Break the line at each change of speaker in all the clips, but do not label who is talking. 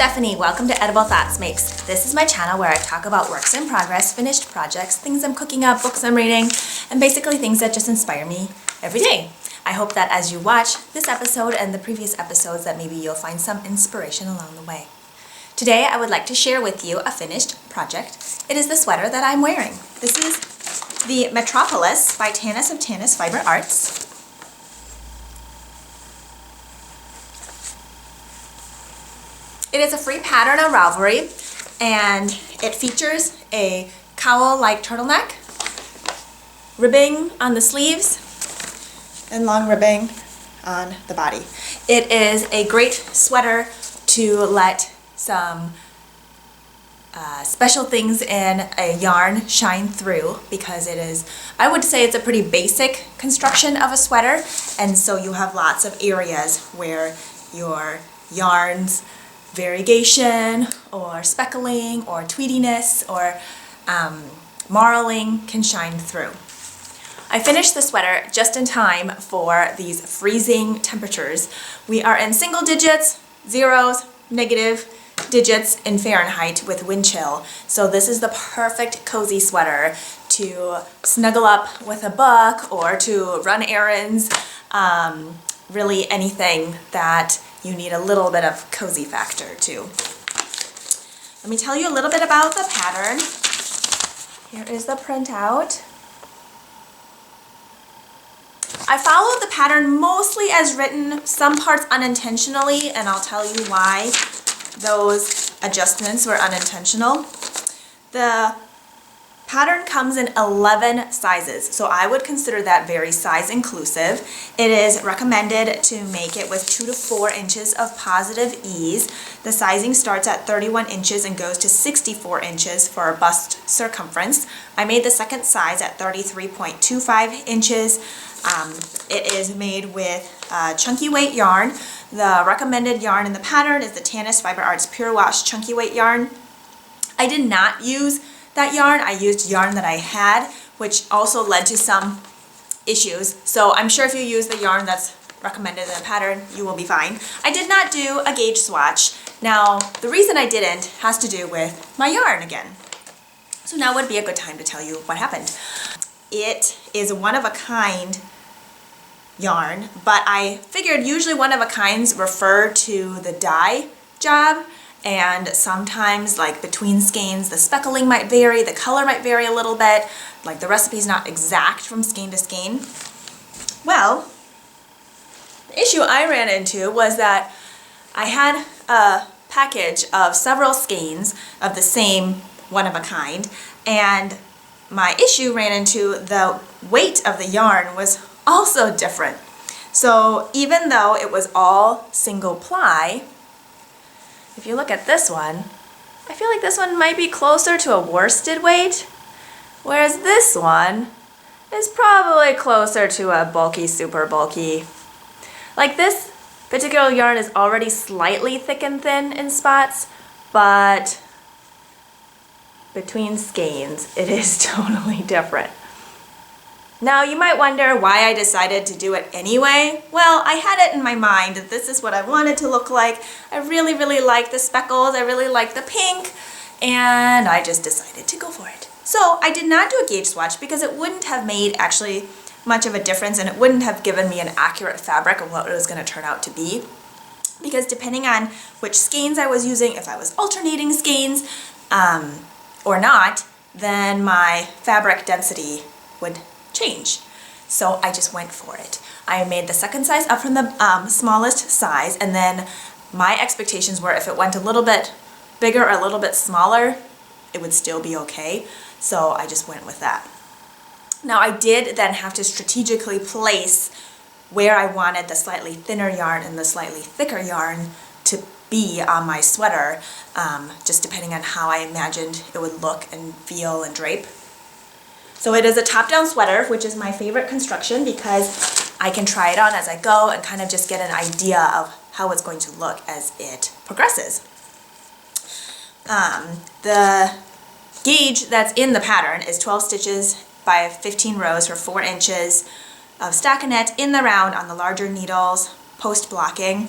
Stephanie, welcome to Edible Thoughts Makes. This is my channel where I talk about works in progress, finished projects, things I'm cooking up, books I'm reading, and basically things that just inspire me every day. I hope that as you watch this episode and the previous episodes that maybe you'll find some inspiration along the way. Today I would like to share with you a finished project. It is the sweater that I'm wearing. This is the Metropolis by Tanis of Tanis Vibrant Arts. It is a free pattern on Ravelry, and it features a cowl-like turtleneck, ribbing on the sleeves, and long ribbing on the body. It is a great sweater to let some special things in a yarn shine through, because it is, I would say it's a pretty basic construction of a sweater, and so you have lots of areas where your yarns variegation or speckling or tweediness or marling can shine through. I finished the sweater just in time for these freezing temperatures. We are in single digits, zeros, negative digits in Fahrenheit with wind chill. So this is the perfect cozy sweater to snuggle up with a book or to run errands, really anything that you need a little bit of cozy factor to. Let me tell you a little bit about the pattern. Here is the printout. I followed the pattern mostly as written, some parts unintentionally, and I'll tell you why those adjustments were unintentional. The pattern comes in 11 sizes, so I would consider that very size inclusive. It is recommended to make it with 2 to 4 inches of positive ease. The sizing starts at 31 inches and goes to 64 inches for a bust circumference. I made the second size at 33.25 inches. It is made with chunky weight yarn. The recommended yarn in the pattern is the Tanis Vibrant Arts Pure Wash Chunky Weight yarn. I did not use that yarn. I used yarn that I had, which also led to some issues. So I'm sure if you use the yarn that's recommended in the pattern, you will be fine. I did not do a gauge swatch. Now, the reason I didn't has to do with my yarn again. So now would be a good time to tell you what happened. It is a one-of-a-kind yarn, but I figured usually one-of-a-kinds refer to the dye job, and sometimes, like between skeins, the speckling might vary, the color might vary a little bit, like the recipe's not exact from skein to skein. Well, the issue I ran into was that I had a package of several skeins of the same one-of-a-kind, and my issue ran into the weight of the yarn was also different. So even though it was all single ply, if you look at this one, I feel like this one might be closer to a worsted weight, whereas this one is probably closer to a bulky, super bulky. Like this particular yarn is already slightly thick and thin in spots, but between skeins, it is totally different. Now you might wonder why I decided to do it anyway. Well, I had it in my mind that this is what I wanted to look like. I really, really like the speckles, I really like the pink, and I just decided to go for it. So I did not do a gauge swatch because it wouldn't have made actually much of a difference, and it wouldn't have given me an accurate fabric of what it was going to turn out to be. Because depending on which skeins I was using, if I was alternating skeins or not, then my fabric density would change. So I just went for it. I made the second size up from the smallest size, and then my expectations were if it went a little bit bigger or a little bit smaller, it would still be okay. So I just went with that. Now I did then have to strategically place where I wanted the slightly thinner yarn and the slightly thicker yarn to be on my sweater, just depending on how I imagined it would look and feel and drape. So it is a top-down sweater, which is my favorite construction because I can try it on as I go and kind of just get an idea of how it's going to look as it progresses. The gauge that's in the pattern is 12 stitches by 15 rows for 4 inches of stockinette in the round on the larger needles, post blocking.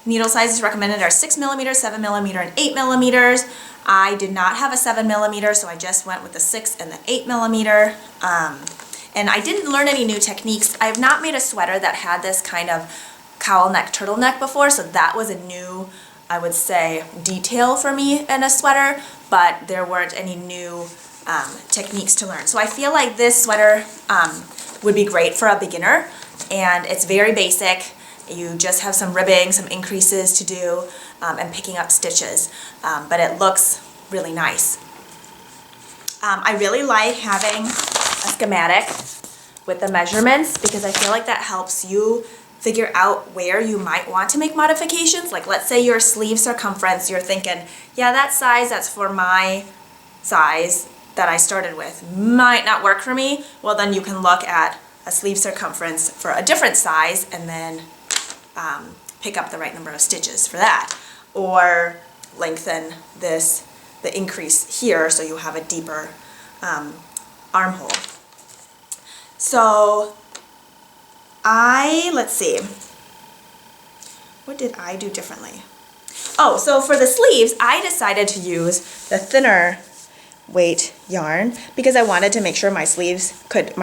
needle sizes recommended are 6mm, 7mm, and 8mm. I did not have a 7mm, so I just went with the 6 and the 8mm. And I didn't learn any new techniques. I have not made a sweater that had this kind of cowl neck, turtleneck before, so that was a new, I would say, detail for me in a sweater, but there weren't any new techniques to learn. So I feel like this sweater would be great for a beginner, and it's very basic. You just have some ribbing, some increases to do, and picking up stitches, but it looks really nice. I really like having a schematic with the measurements because I feel like that helps you figure out where you might want to make modifications. Like let's say your sleeve circumference, you're thinking, yeah, that size, that's for my size that I started with, might not work for me. Well, then you can look at a sleeve circumference for a different size and then pick up the right number of stitches for that. Or lengthen the increase here so you have a deeper armhole. So let's see, what did I do differently? Oh, so for the sleeves, I decided to use the thinner weight yarn because I wanted to make sure my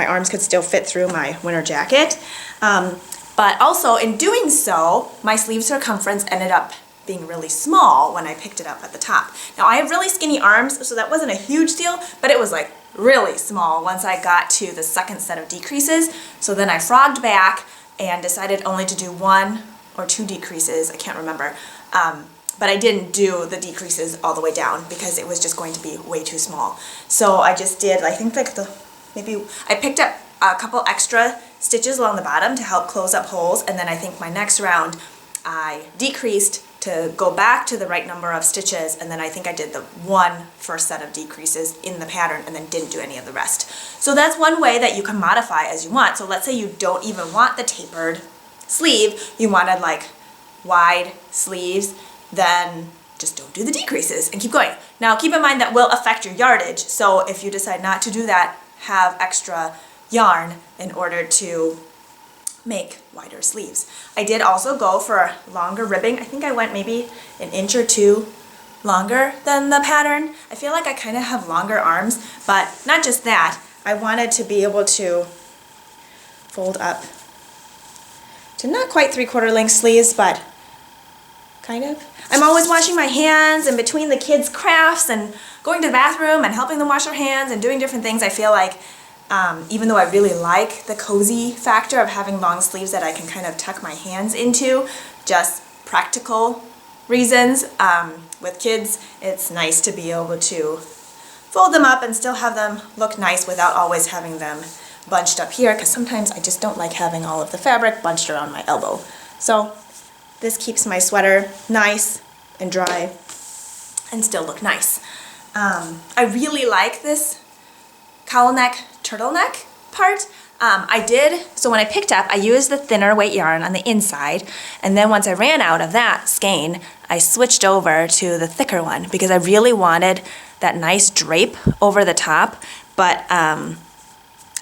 arms could still fit through my winter jacket. But also in doing so, my sleeve circumference ended up being really small when I picked it up at the top. Now I have really skinny arms, so that wasn't a huge deal, but it was like really small once I got to the second set of decreases. So then I frogged back and decided only to do 1 or 2 decreases, I can't remember. But I didn't do the decreases all the way down because it was just going to be way too small. So I just did, I think like maybe I picked up a couple extra stitches along the bottom to help close up holes, and then I think my next round I decreased to go back to the right number of stitches, and then I think I did the first set of decreases in the pattern and then didn't do any of the rest. So that's one way that you can modify as you want. So let's say you don't even want the tapered sleeve, you wanted like wide sleeves, then just don't do the decreases and keep going. Now keep in mind that will affect your yardage, so if you decide not to do that, have extra yarn in order to make wider sleeves. I did also go for longer ribbing. I think I went maybe an inch or 2 longer than the pattern. I feel like I kind of have longer arms, but not just that. I wanted to be able to fold up to not quite 3/4 length sleeves, but kind of. I'm always washing my hands, and between the kids' crafts and going to the bathroom and helping them wash their hands and doing different things, I feel like even though I really like the cozy factor of having long sleeves that I can kind of tuck my hands into, just practical reasons, with kids, it's nice to be able to fold them up and still have them look nice without always having them bunched up here, because sometimes I just don't like having all of the fabric bunched around my elbow. So this keeps my sweater nice and dry and still look nice. I really like this cowl neck, turtleneck part. So when I picked up, I used the thinner weight yarn on the inside, and then once I ran out of that skein, I switched over to the thicker one because I really wanted that nice drape over the top, but I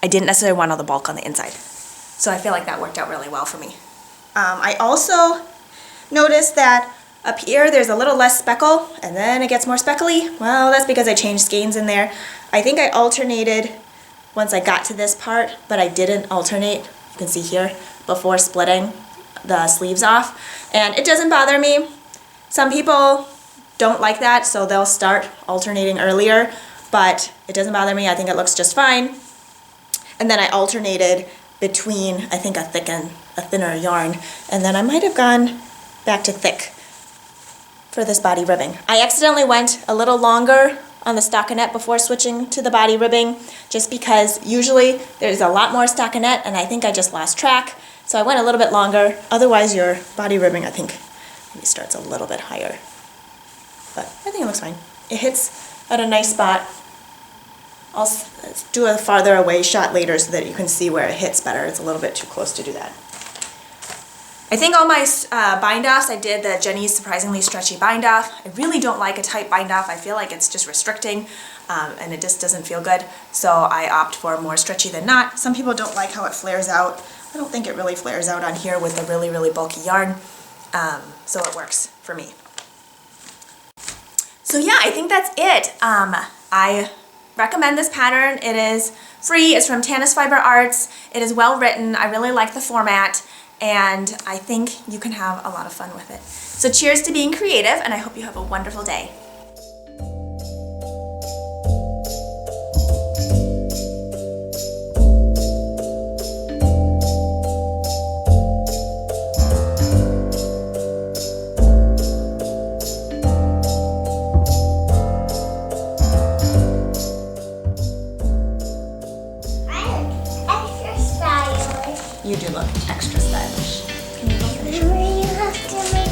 didn't necessarily want all the bulk on the inside. So I feel like that worked out really well for me. I also noticed that up here there's a little less speckle, and then it gets more speckly. Well, that's because I changed skeins in there. I think I alternated once I got to this part, but I didn't alternate, you can see here, before splitting the sleeves off. And it doesn't bother me. Some people don't like that, so they'll start alternating earlier, but it doesn't bother me. I think it looks just fine. And then I alternated between, I think, a thinner yarn, and then I might have gone back to thick for this body ribbing. I accidentally went a little longer on the stockinette before switching to the body ribbing, just because usually there's a lot more stockinette, and I think I just lost track, so I went a little bit longer. Otherwise your body ribbing, I think, maybe starts a little bit higher, but I think it looks fine. It hits at a nice spot. I'll do a farther away shot later so that you can see where it hits better. It's a little bit too close to do that. I think all my bind-offs, I did the Jenny's Surprisingly Stretchy bind-off. I really don't like a tight bind-off. I feel like it's just restricting, and it just doesn't feel good. So I opt for more stretchy than not. Some people don't like how it flares out. I don't think it really flares out on here with the really, really bulky yarn. So it works for me. So yeah, I think that's it. I recommend this pattern. It is free. It's from Tanis Fiber Arts. It is well written. I really like the format, and I think you can have a lot of fun with it. So cheers to being creative, and I hope you have a wonderful day.
Extra stylish.
You do look extra stylish. Can you go finish?
You have to make